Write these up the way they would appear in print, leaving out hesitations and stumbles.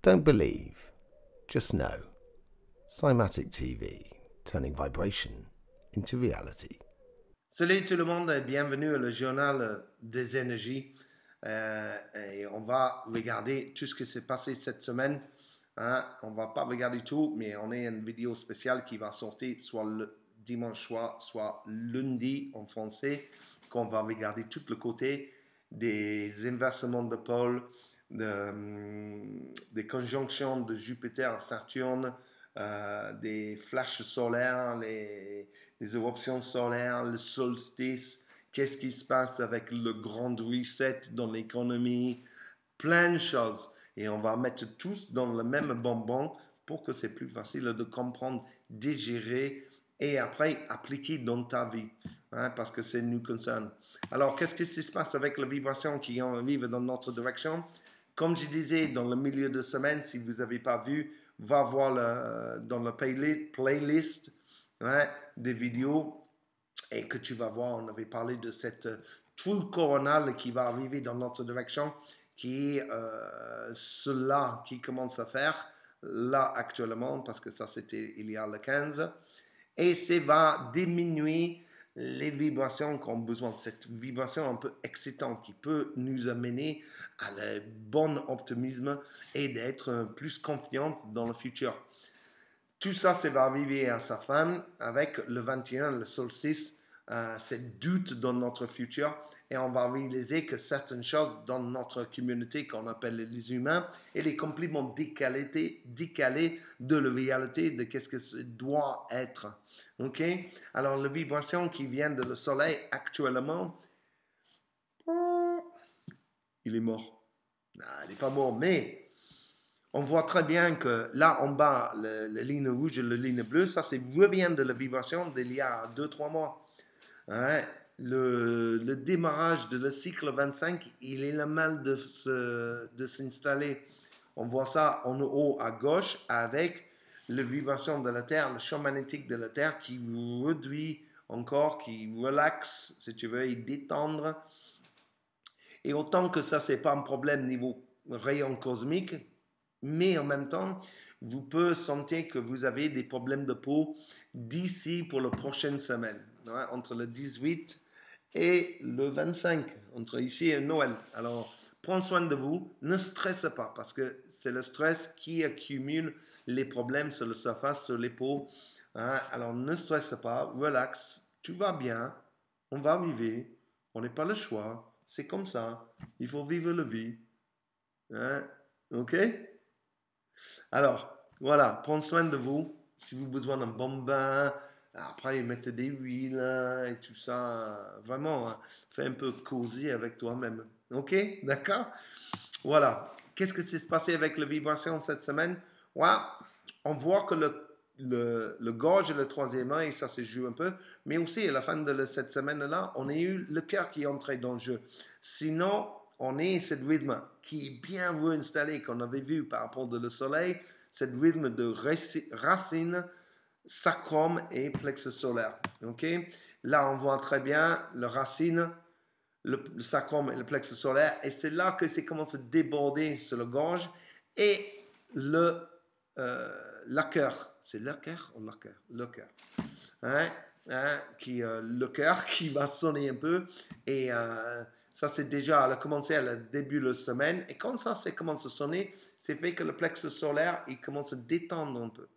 Don't believe, just know. Cymatic TV, turning vibration into reality. Salut tout le monde et bienvenue au journal des énergies. Et on va regarder tout ce qui s'est passé cette semaine. Hein. On ne va pas regarder tout, mais on a une vidéo spéciale qui va sortir soit le dimanche soir, soit lundi en français, qu'on va regarder tout le côté des inversements de pôle, des conjonctions de Jupiter à Saturne, des flashs solaires, les éruptions solaires, le solstice, qu'est-ce qui se passe avec le grand reset dans l'économie, plein de choses. Et on va mettre tous dans le même bonbon pour que c'est plus facile de comprendre, digérer et après appliquer dans ta vie, hein, parce que ça nous concerne. Alors, qu'est-ce qui se passe avec les vibrations qui arrivent dans notre direction? Comme je disais, dans le milieu de semaine, si vous n'avez pas vu, va voir dans la playlist, hein, des vidéos et que tu vas voir, on avait parlé de cette trou coronale qui va arriver dans notre direction, qui est cela qui commence à faire là actuellement, parce que ça c'était il y a le 15, et ça va diminuer les vibrations qu'on a besoin, cette vibration un peu excitante qui peut nous amener à le bon optimisme et d'être plus confiante dans le futur. Tout ça, ça va arriver à sa fin avec le 21, le solstice, cette doute dans notre futur et on va réaliser que certaines choses dans notre communauté qu'on appelle les humains, elle est complètement décalée de la réalité de qu'est-ce que ça doit être. Ok? Alors, la vibration qui vient de le soleil actuellement, il est mort. Non, il n'est pas mort, mais on voit très bien que là en bas, la ligne rouge et la ligne bleue, ça c'est revient de la vibration d'il y a 2-3 mois. Hein? Le démarrage de le cycle 25, il est le mal de s'installer. On voit ça en haut à gauche avec la vibration de la Terre, le champ magnétique de la Terre qui réduit encore, qui relaxe, si tu veux, et détendre. Et autant que ça, c'est pas un problème niveau rayon cosmique, mais en même temps, vous pouvez sentir que vous avez des problèmes de peau d'ici pour la prochaine semaine, hein, entre le 18 et le 25, entre ici et Noël. Alors, prends soin de vous, ne stressez pas, parce que c'est le stress qui accumule les problèmes sur le surface, sur les peaux. Hein. Alors, ne stressez pas, relax, tout va bien, on va vivre, on n'a pas le choix, c'est comme ça, il faut vivre la vie. Hein. Ok? Alors, voilà, prends soin de vous. Si vous avez besoin d'un bon bain, après mettez des huiles et tout ça. Vraiment, fais un peu cosy avec toi-même. Ok? D'accord? Voilà. Qu'est-ce qui s'est passé avec la vibration cette semaine? Ouais, on voit que le gorge et le troisième œil, ça se joue un peu. Mais aussi, à la fin de cette semaine-là, on a eu le cœur qui est entré dans le jeu. Sinon, on est ce rythme qui est bien réinstallé, qu'on avait vu par rapport au soleil, ce rythme de racine, sacrum et plexus solaire. Okay? Là, on voit très bien le racine, le sacrum et le plexus solaire, et c'est là que ça commence à déborder sur le gorge et la cœur. C'est le cœur ou le cœur? Le cœur. Hein? Hein? Le cœur qui va sonner un peu et ça, c'est déjà, elle a commencé à le début de la semaine. Et quand ça commence à sonner, c'est fait que le plexus solaire, il commence à détendre un peu,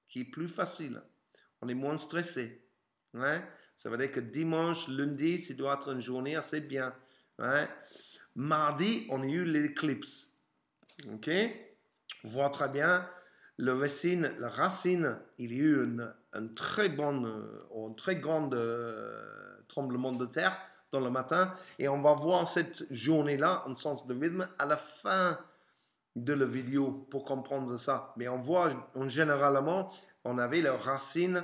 qui est plus facile. On est moins stressé. Hein? Ça veut dire que dimanche, lundi, ça doit être une journée assez bien. Hein? Mardi, on a eu l'éclipse. OK? On voit très bien la racine, il y a eu un très grand tremblement de terre dans le matin et on va voir cette journée-là en sens de rythme à la fin de la vidéo pour comprendre ça. Mais on voit généralement, on avait la racine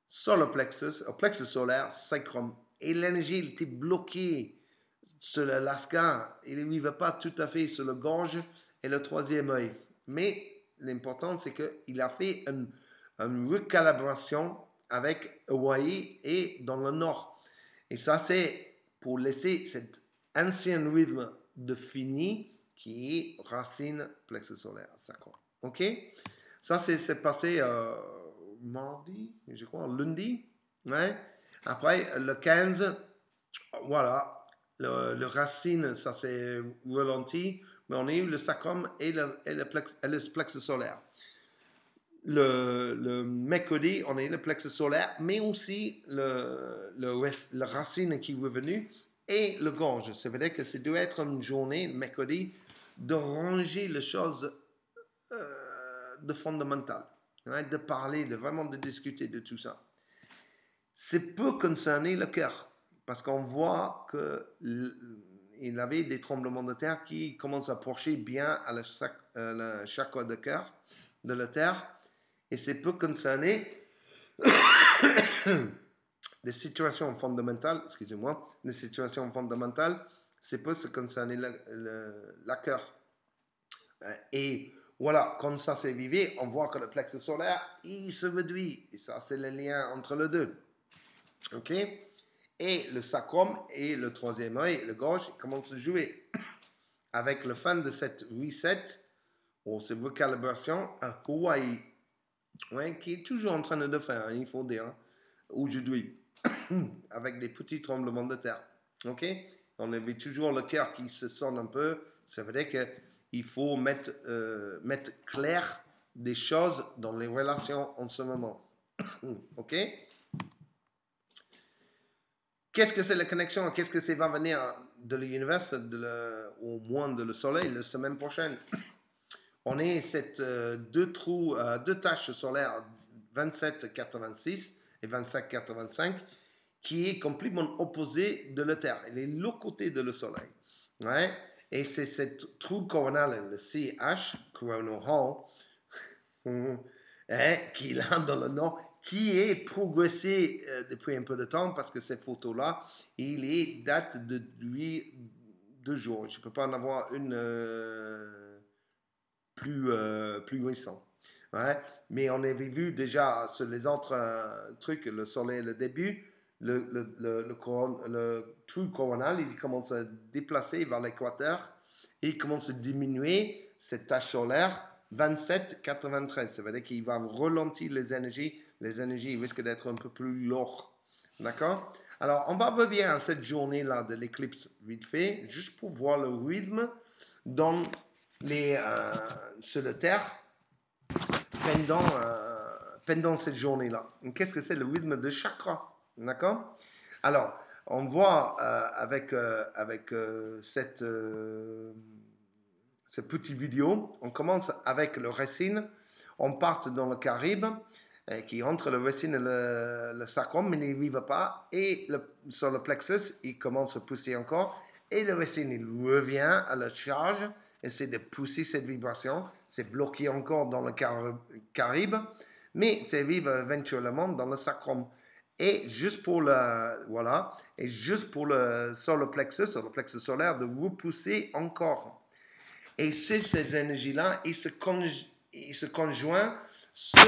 sur le plexus solaire sacrum et l'énergie était bloquée sur l'Alaska. Il n'arrivait pas tout à fait sur le gorge et le troisième œil. Mais l'important, c'est qu'il a fait une recalibration avec Hawaï et dans le nord. Et ça, c'est pour laisser cet ancien rythme de fini qui est racine plexus solaire, sacrum. OK? Ça, c'est passé mardi, je crois, lundi. Ouais. Après, le 15, voilà, le racine, ça s'est ralenti, mais on a eu le sacrum et le plexus solaire. Le mercredi, on a eu le plexus solaire, mais aussi le racine qui est revenu et le gorge. Ça veut dire que ça doit être une journée, mercredi, de ranger les choses de fondamentales, hein, de parler, de vraiment de discuter de tout ça. C'est peu concerner le cœur, parce qu'on voit qu'il avait des tremblements de terre qui commencent à approcher bien à la chakra de cœur, de la terre, et c'est peu concerner des situations fondamentales, excusez-moi, des situations fondamentales, c'est peu se concerner la cœur. Et voilà, quand ça s'est vivé, on voit que le plexus solaire, il se réduit. Et ça, c'est le lien entre les deux. OK? Et le sacrum et le troisième œil, le gorge, commencent à jouer. Avec le fin de cette reset, ou cette recalibration à Hawaï, ouais, qui est toujours en train de faire, il faut dire, aujourd'hui, avec des petits tremblements de terre. OK? On avait toujours le cœur qui se sonne un peu. Ça veut dire qu'il faut mettre clair des choses dans les relations en ce moment. OK? Qu'est-ce que c'est la connexion? Qu'est-ce que ça va venir de l'univers, au moins de le soleil, la semaine prochaine? On est cette deux taches solaires, 27,86 et 25,85, qui est complètement opposé de la Terre. Elle est l'autre côté de le soleil. Ouais? Et c'est cette trou coronal, le CH, Coronal Hall, qui est là dans le nom, qui est progressé depuis un peu de temps parce que cette photo-là, il est date de 2 jours. Je ne peux pas en avoir une plus récente. Ouais? Mais on avait vu déjà sur les autres trucs, le soleil, le début, le trou coronal, il commence à déplacer vers l'équateur et il commence à diminuer cette tache solaire 27,93. Ça veut dire qu'il va ralentir les énergies. Les énergies risquent d'être un peu plus lourdes. D'accord? Alors, on va revenir à cette journée-là de l'éclipse vite fait, juste pour voir le rythme dans sur la Terre pendant cette journée-là. Qu'est-ce que c'est le rythme de chakra? D'accord? Alors, on voit avec cette petite vidéo, on commence avec le racine, on part dans le Caribe, qui entre le racine et le sacrum, mais il n'y va pas, et sur le plexus, il commence à pousser encore, et le racine, il revient à la charge, essaie de pousser cette vibration, c'est bloqué encore dans le Caribe, mais ça vibre éventuellement dans le sacrum. Et juste pour sur le plexus solaire, de repousser encore. Et c'est ces énergies-là, ils se conjoignent sur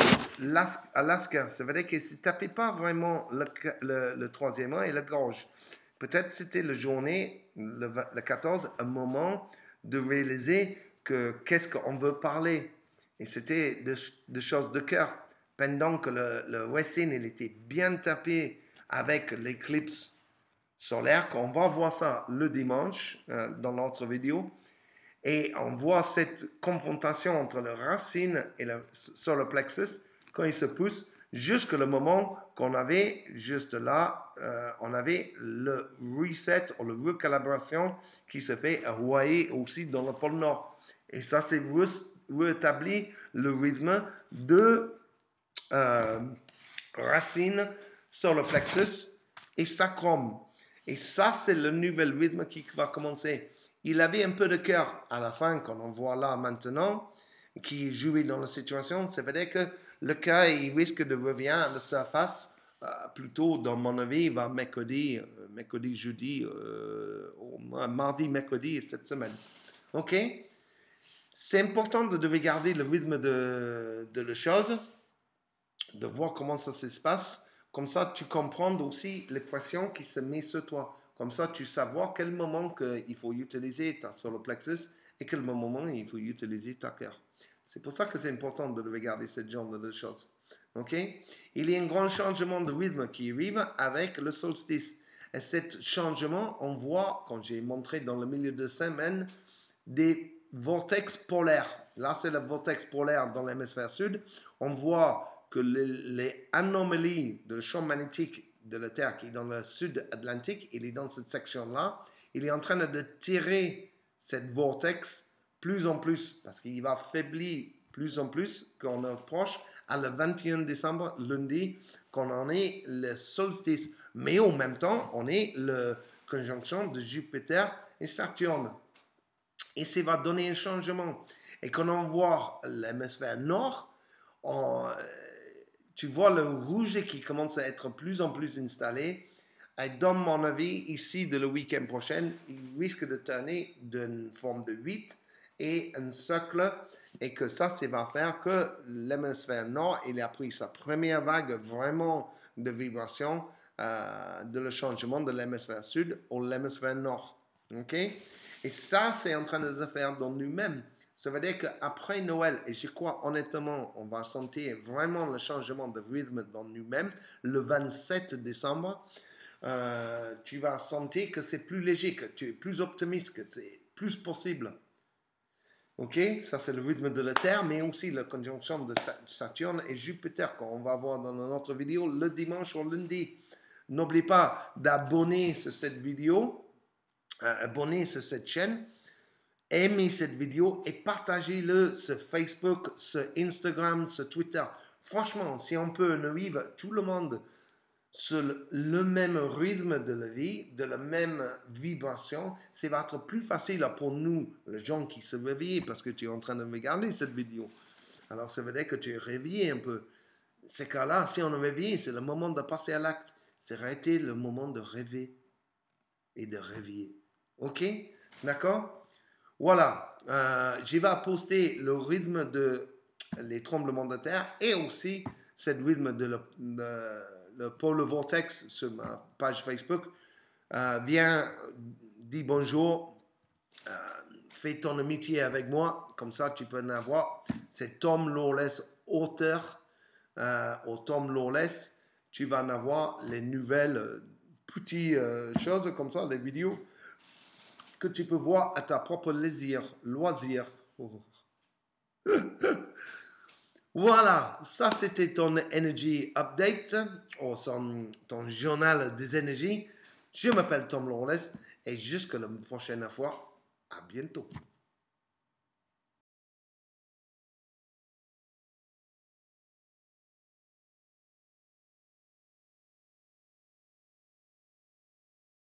Alaska. Ça veut dire qu'ils ne tapaient pas vraiment le troisième œil et la gorge. Peut-être c'était la journée, le 14, un moment de réaliser qu'est-ce qu'on veut parler. Et c'était des choses de cœur. Pendant que le racine, il était bien tapé avec l'éclipse solaire, qu'on va voir ça le dimanche dans notre vidéo, et on voit cette confrontation entre le racine et le solar plexus quand il se pousse jusqu'au moment qu'on avait juste là, on avait le reset ou la recalibration qui se fait à Hawaï aussi dans le pôle Nord. Et ça, c'est rétabli le rythme de racine, solar plexus et sacrum. Et ça, c'est le nouvel rythme qui va commencer. Il avait un peu de cœur à la fin, qu'on en voit là maintenant, qui jouait dans la situation. Ça veut dire que le cœur, il risque de revenir à la surface, plutôt, dans mon avis, vers mercredi, jeudi, mardi, mercredi, cette semaine. OK? C'est important de regarder le rythme de la chose, de voir comment ça se passe. Comme ça, tu comprends aussi les pressions qui se mettent sur toi. Comme ça, tu sais quel moment il faut utiliser ta solar plexus et quel moment il faut utiliser ta cœur. C'est pour ça que c'est important de regarder ce genre de choses. Ok? Il y a un grand changement de rythme qui arrive avec le solstice. Et cet changement, on voit, quand j'ai montré dans le milieu de semaine, des vortex polaires. Là, c'est le vortex polaire dans l'hémisphère sud. On voit que les anomalies de champ magnétique de la Terre qui est dans le sud Atlantique, il est dans cette section-là. Il est en train de tirer cette vortex plus en plus parce qu'il va faiblir plus en plus quand on approche à le 21 décembre, lundi, quand on est le solstice. Mais en même temps, on est la conjonction de Jupiter et Saturne. Et ça va donner un changement. Et quand on voit l'hémisphère nord, tu vois le rouge qui commence à être plus en plus installé. Et dans mon avis, ici, de le week-end prochain, il risque de tourner d'une forme de 8 et un cercle. Et que ça va faire que l'hémisphère nord, il a pris sa première vague vraiment de vibration de le changement de l'hémisphère sud au l'hémisphère nord. OK? Et ça, c'est en train de se faire dans nous-mêmes. Ça veut dire qu'après Noël, et je crois honnêtement, on va sentir vraiment le changement de rythme dans nous-mêmes, le 27 décembre, tu vas sentir que c'est plus léger, que tu es plus optimiste, que c'est plus possible. Ok, ça c'est le rythme de la Terre, mais aussi la conjonction de Saturne et Jupiter, qu'on va voir dans notre vidéo le dimanche ou lundi. N'oubliez pas d'abonner sur cette vidéo, abonner sur cette chaîne, aimer cette vidéo et partagez-le sur Facebook, sur Instagram, sur Twitter. Franchement, si on peut arriver tout le monde sur le même rythme de la vie, de la même vibration, ça va être plus facile pour nous, les gens qui se réveillent, parce que tu es en train de regarder cette vidéo. Alors, ça veut dire que tu es réveillé un peu. Ces cas-là, si on est réveillé, c'est le moment de passer à l'acte. C'est arrêter le moment de rêver et de réveiller. OK? D'accord? Voilà. Je vais poster le rythme de les tremblements de terre et aussi ce rythme de le pôle vortex sur ma page Facebook. Viens, dis bonjour, fais ton amitié avec moi, comme ça tu peux en avoir. C'est Tom Lawless, auteur au Tom Lawless. Tu vas en avoir les nouvelles petites choses comme ça, les vidéos que tu peux voir à ta propre loisir. Voilà, ça c'était ton Energy Update, ou ton journal des énergies. Je m'appelle Tom Lawless et jusqu'à la prochaine fois, à bientôt.